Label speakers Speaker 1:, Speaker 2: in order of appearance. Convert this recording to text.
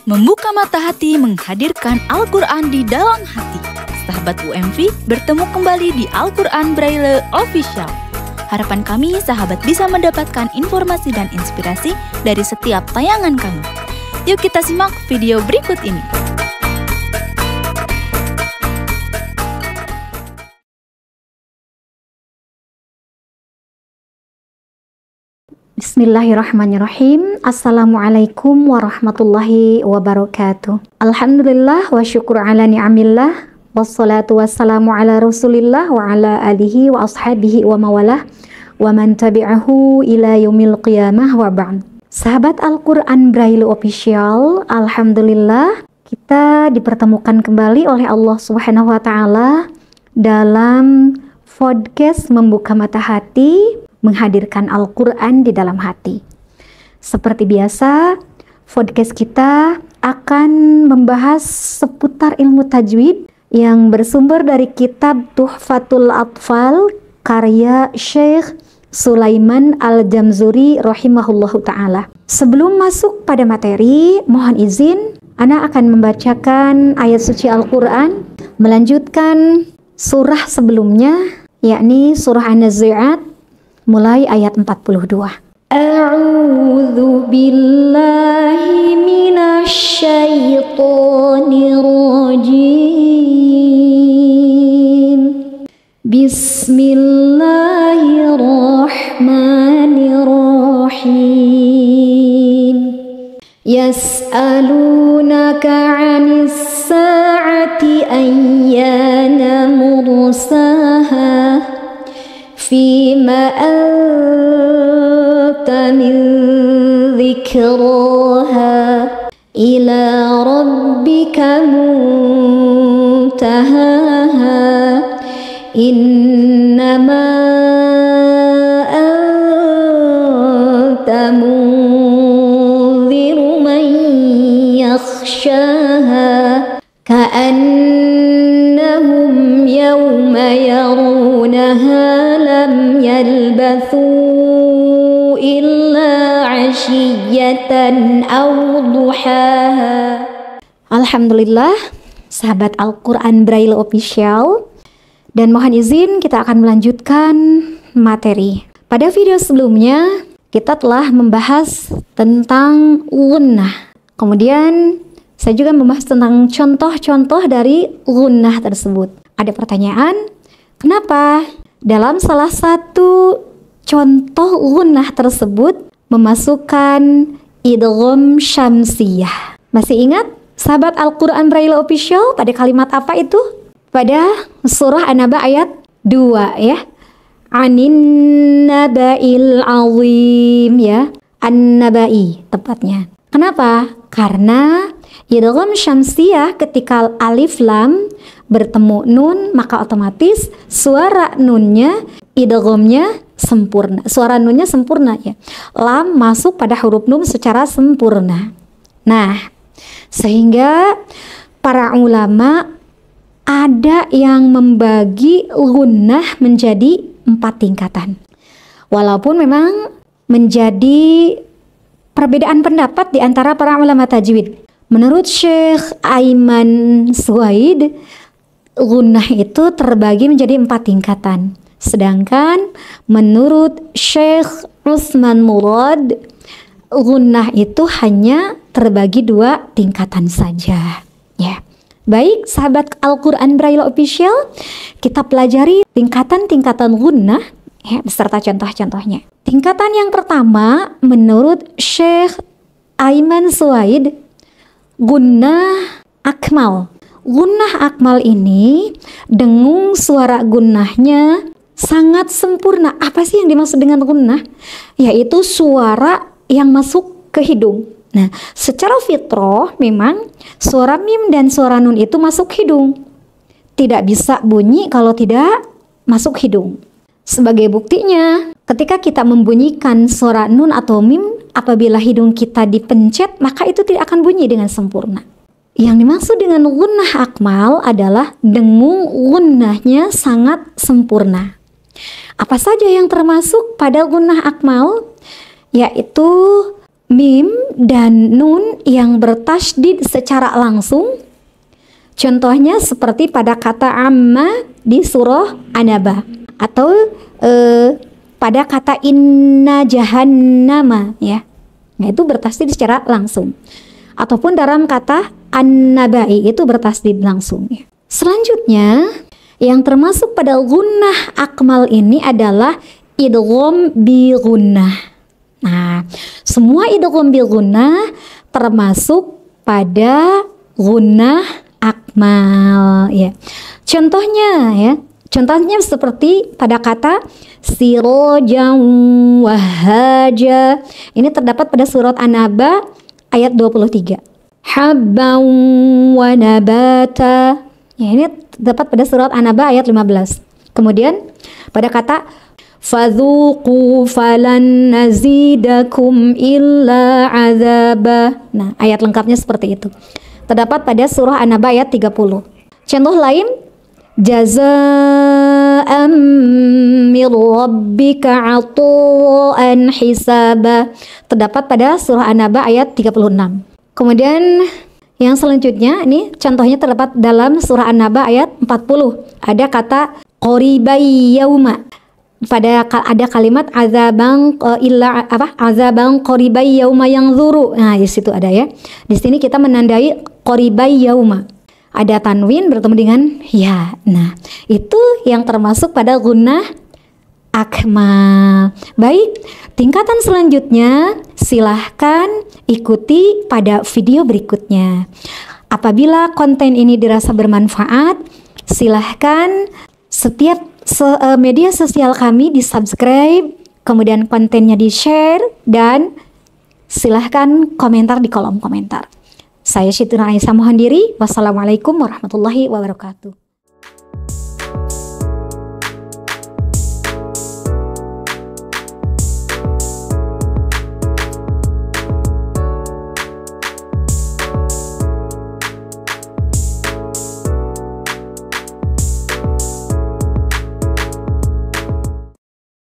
Speaker 1: Membuka Mata Hati menghadirkan Al-Quran di dalam hati. Sahabat UMV bertemu kembali di Al-Quran Braille Official. Harapan kami sahabat bisa mendapatkan informasi dan inspirasi dari setiap tayangan kami. Yuk kita simak video berikut ini.
Speaker 2: Bismillahirrahmanirrahim. Assalamualaikum warahmatullahi wabarakatuh. Alhamdulillah wa syukur ala ni'amillah. Wassalatu wassalamu ala rasulillah wa ala alihi wa ashabihi wa mawalah wa man tabi'ahu ila yaumil qiyamah wa ba'd. Sahabat Al-Quran Braille Official, alhamdulillah kita dipertemukan kembali oleh Allah Subhanahu wa taala dalam podcast Membuka Mata Hati, menghadirkan Al-Quran di dalam hati. Seperti biasa, podcast kita akan membahas seputar ilmu tajwid yang bersumber dari kitab Tuhfatul Atfal karya Syekh Sulaiman Al-Jamzuri rahimahullahu ta'ala. Sebelum masuk pada materi, mohon izin Ana akan membacakan ayat suci Al-Quran, melanjutkan surah sebelumnya, yakni surah An-Nazi'at, mulai ayat 42. A'udzu billahi minasy syaithanir rajim. Bismillahirrahmanirrahim. Yas'alunaka 'anis sa'ati ayyana mursaha Fima anta min dhikraha ila rabbika muntahaha innama anta mundhiru man yakhshaha ka'annahum yawma yarunaha yalbathu illa 'ashiyatan aw duhaha. Alhamdulillah, sahabat Al-Quran Braille Official, dan mohon izin kita akan melanjutkan materi. Pada video sebelumnya kita telah membahas tentang gunnah. Kemudian saya juga membahas tentang contoh-contoh dari gunnah tersebut. Ada pertanyaan, kenapa dalam salah satu contoh gunnah tersebut memasukkan idgham syamsiyah? Masih ingat sahabat Al-Quran Braille Official pada kalimat apa itu? Pada surah An-Naba ayat 2 ya. Anin naba'il azim ya. An-Naba'i tepatnya. Kenapa? Karena idgham syamsiyah ketika alif lam bertemu nun, maka otomatis suara nunnya, idghamnya sempurna. Suara nunnya sempurna ya. Lam masuk pada huruf nun secara sempurna. Nah, sehingga para ulama ada yang membagi gunnah menjadi 4 tingkatan. Walaupun memang menjadi perbedaan pendapat di antara para ulama tajwid. Menurut Syekh Aiman Suwaid, gunnah itu terbagi menjadi 4 tingkatan. Sedangkan menurut Syekh Utsman Murad, gunnah itu hanya terbagi 2 tingkatan saja. Ya. Baik, sahabat Al-Quran Braille Official, kita pelajari tingkatan-tingkatan gunnah ya, beserta contoh-contohnya. Tingkatan yang pertama menurut Syekh Aiman Suwaid, gunnah akmal. Gunnah akmal ini dengung suara gunnahnya sangat sempurna. Apa sih yang dimaksud dengan gunnah? Yaitu suara yang masuk ke hidung. Nah, secara fitrah memang suara mim dan suara nun itu masuk hidung. Tidak bisa bunyi kalau tidak masuk hidung. Sebagai buktinya, ketika kita membunyikan suara nun atau mim, apabila hidung kita dipencet, maka itu tidak akan bunyi dengan sempurna. Yang dimaksud dengan gunnah akmal adalah dengung gunnahnya sangat sempurna. Apa saja yang termasuk pada gunnah akmal? Yaitu mim dan nun yang bertasydid secara langsung. Contohnya seperti pada kata amma di surah An-Naba, atau pada kata inna jahannama, ya. Nah, itu bertasydid secara langsung. Ataupun dalam kata an-nabai itu bertasydid langsung, ya. Selanjutnya yang termasuk pada gunnah akmal ini adalah idgham bi gunnah. Nah, semua idgham bi gunnah termasuk pada gunnah akmal, ya. Contohnya seperti pada kata sirojan wahaja. Ini terdapat pada surat An-Naba ayat 23. Habban wa nabata. Ya, ini terdapat pada surat An-Naba ayat 15. Kemudian pada kata fadzuqu falan nazidakum illa azaba. Nah, ayat lengkapnya seperti itu. Terdapat pada surah An-Naba ayat 30. Contoh lain, jazaa'an mir rabbika 'ata'an hisaba. Terdapat pada surah An-Naba ayat 36. Kemudian yang selanjutnya ini contohnya terdapat dalam surah An-Naba ayat 40. Ada kata qoribai yauma. Ada kalimat azabang azabang qoribai yauma yanzuru. Nah, di situ ada, ya. Di sini kita menandai qoribai yauma. Ada tanwin bertemu dengan ya. Nah, itu yang termasuk pada gunnah akmal. Baik, tingkatan selanjutnya silahkan ikuti pada video berikutnya. Apabila konten ini dirasa bermanfaat, silahkan setiap media sosial kami di subscribe, kemudian kontennya di share, dan silahkan komentar di kolom komentar. Saya Syitina Aisyah mohon diri. Wassalamualaikum warahmatullahi wabarakatuh.